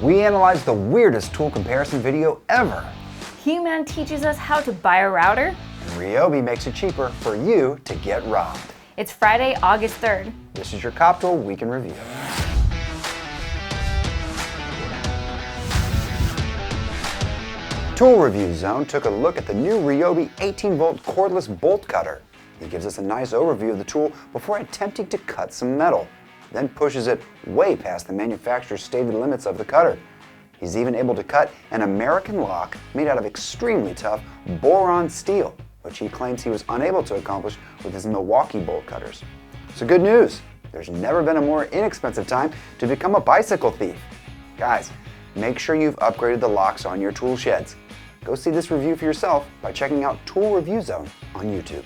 We analyze the weirdest tool comparison video ever. He-Man teaches us how to buy a router. And Ryobi makes it cheaper for you to get robbed. It's Friday, August 3rd. This is your Cupful Week in Review. Tool Review Zone took a look at the new Ryobi 18-volt cordless bolt cutter. He gives us a nice overview of the tool before attempting to cut some metal, then pushes it way past the manufacturer's stated limits of the cutter. He's even able to cut an American lock made out of extremely tough boron steel, which he claims he was unable to accomplish with his Milwaukee bolt cutters. So good news, there's never been a more inexpensive time to become a bicycle thief. Guys, make sure you've upgraded the locks on your tool sheds. Go see this review for yourself by checking out Tool Review Zone on YouTube.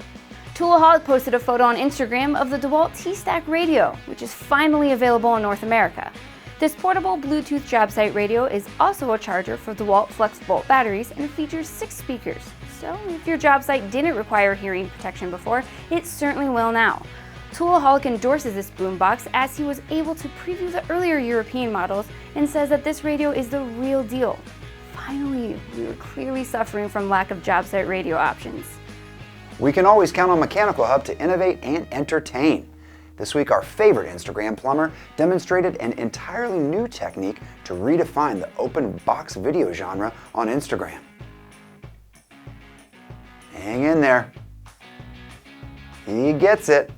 Toolaholic posted a photo on Instagram of the Dewalt TSTAK radio, which is finally available in North America. This portable Bluetooth job site radio is also a charger for Dewalt FlexVolt batteries and features 6 speakers. So if your job site didn't require hearing protection before, it certainly will now. Toolaholic endorses this boombox as he was able to preview the earlier European models and says that this radio is the real deal. Finally, we were clearly suffering from lack of job site radio options. We can always count on Mechanical Hub to innovate and entertain. This week, our favorite Instagram plumber demonstrated an entirely new technique to redefine the open box video genre on Instagram. Hang in there. He gets it.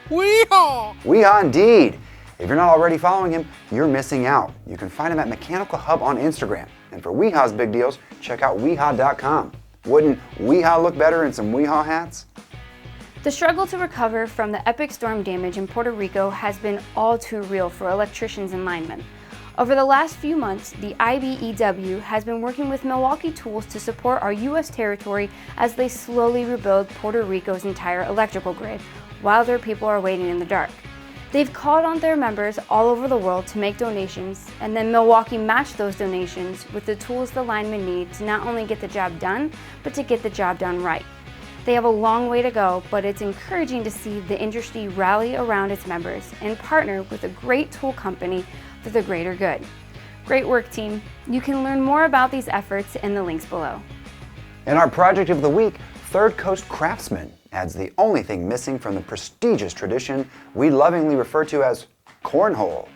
Weehaw! Weehaw indeed. If you're not already following him, you're missing out. You can find him at Mechanical Hub on Instagram. And for Weehaw's big deals, check out weehaw.com. Wouldn't Weehaw look better in some Weehaw hats? The struggle to recover from the epic storm damage in Puerto Rico has been all too real for electricians and linemen. Over the last few months, the IBEW has been working with Milwaukee Tools to support our U.S. territory as they slowly rebuild Puerto Rico's entire electrical grid, while their people are waiting in the dark. They've called on their members all over the world to make donations, and then Milwaukee matched those donations with the tools the linemen need to not only get the job done, but to get the job done right. They have a long way to go, but it's encouraging to see the industry rally around its members and partner with a great tool company for the greater good. Great work, team. You can learn more about these efforts in the links below. In our project of the week, Third Coast Craftsman adds the only thing missing from the prestigious tradition we lovingly refer to as cornhole.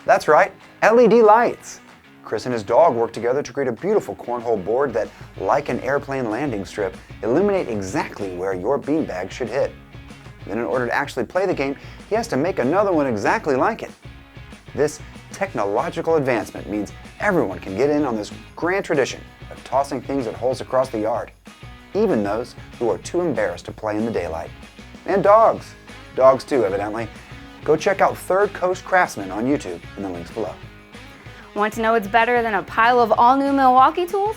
That's right, LED lights. Chris and his dog worked together to create a beautiful cornhole board that, like an airplane landing strip, illuminate exactly where your beanbag should hit. Then in order to actually play the game, he has to make another one exactly like it. This technological advancement means everyone can get in on this grand tradition of tossing things at holes across the yard, even those who are too embarrassed to play in the daylight. And dogs. Dogs too, evidently. Go check out Third Coast Craftsman on YouTube in the links below. Want to know what's better than a pile of all-new Milwaukee tools?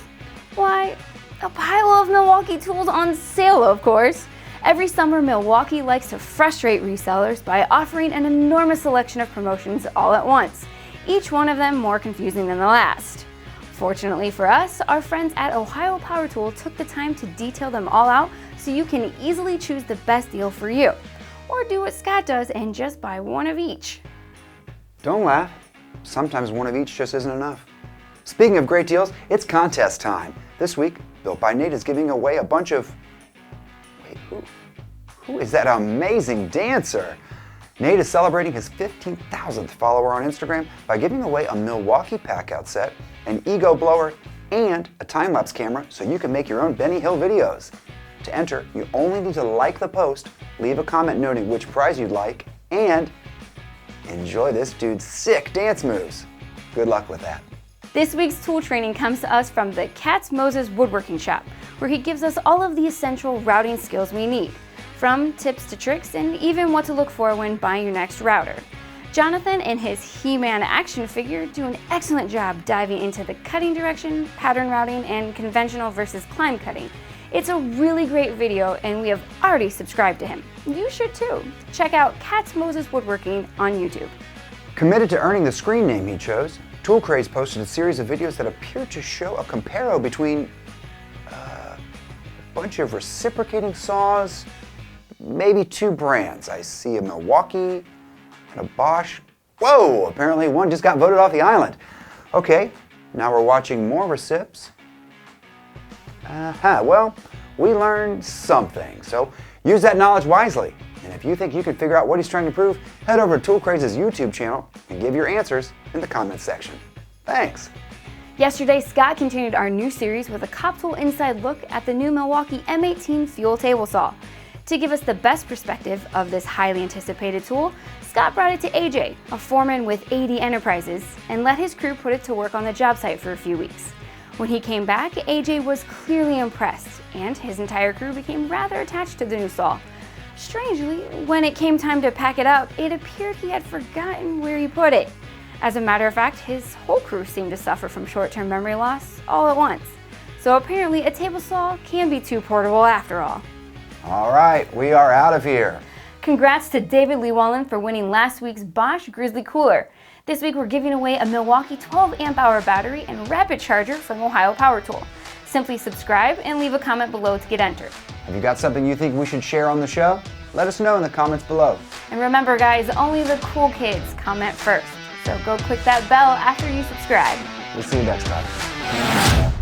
Why, a pile of Milwaukee tools on sale, of course. Every summer, Milwaukee likes to frustrate resellers by offering an enormous selection of promotions all at once, each one of them more confusing than the last. Fortunately for us, our friends at Ohio Power Tool took the time to detail them all out so you can easily choose the best deal for you. Or do what Scott does and just buy one of each. Don't laugh. Sometimes one of each just isn't enough. Speaking of great deals, it's contest time. This week, Built by Nate is giving away a bunch of... Wait, who is that amazing dancer? Nate is celebrating his 15,000th follower on Instagram by giving away a Milwaukee pack-out set, an ego blower, and a time-lapse camera so you can make your own Benny Hill videos. To enter, you only need to like the post, leave a comment noting which prize you'd like, and enjoy this dude's sick dance moves. Good luck with that. This week's tool training comes to us from the Katz Moses Woodworking Shop, where he gives us all of the essential routing skills we need, from tips to tricks and even what to look for when buying your next router. Jonathan and his He-Man action figure do an excellent job diving into the cutting direction, pattern routing, and conventional versus climb cutting. It's a really great video and we have already subscribed to him. You should too. Check out Katz Moses Woodworking on YouTube. Committed to earning the screen name he chose, Tool Craze posted a series of videos that appear to show a comparo between a bunch of reciprocating saws, maybe 2 brands. I see a Milwaukee and a Bosch. Whoa, apparently one just got voted off the island. Okay, Now we're watching more recips. Well, we learned something, so use that knowledge wisely. And if you think you can figure out what he's trying to prove, head over to Tool Craze's YouTube channel and give your answers in the comments section. Thanks! Yesterday, Scott continued our new series with a Cupful Inside look at the new Milwaukee M18 fuel table saw. To give us the best perspective of this highly anticipated tool, Scott brought it to AJ, a foreman with AD Enterprises, and let his crew put it to work on the job site for a few weeks. When he came back, AJ was clearly impressed, and his entire crew became rather attached to the new saw. Strangely, when it came time to pack it up, it appeared he had forgotten where he put it. As a matter of fact, his whole crew seemed to suffer from short-term memory loss all at once. So apparently a table saw can be too portable after all. All right, we are out of here. Congrats to David Llewellyn for winning last week's Bosch Grizzly Cooler. This week we're giving away a Milwaukee 12 amp hour battery and rapid charger from Ohio Power Tool. Simply subscribe and leave a comment below to get entered. Have you got something you think we should share on the show? Let us know in the comments below. And remember guys, only the cool kids comment first. So go click that bell after you subscribe. We'll see you next time.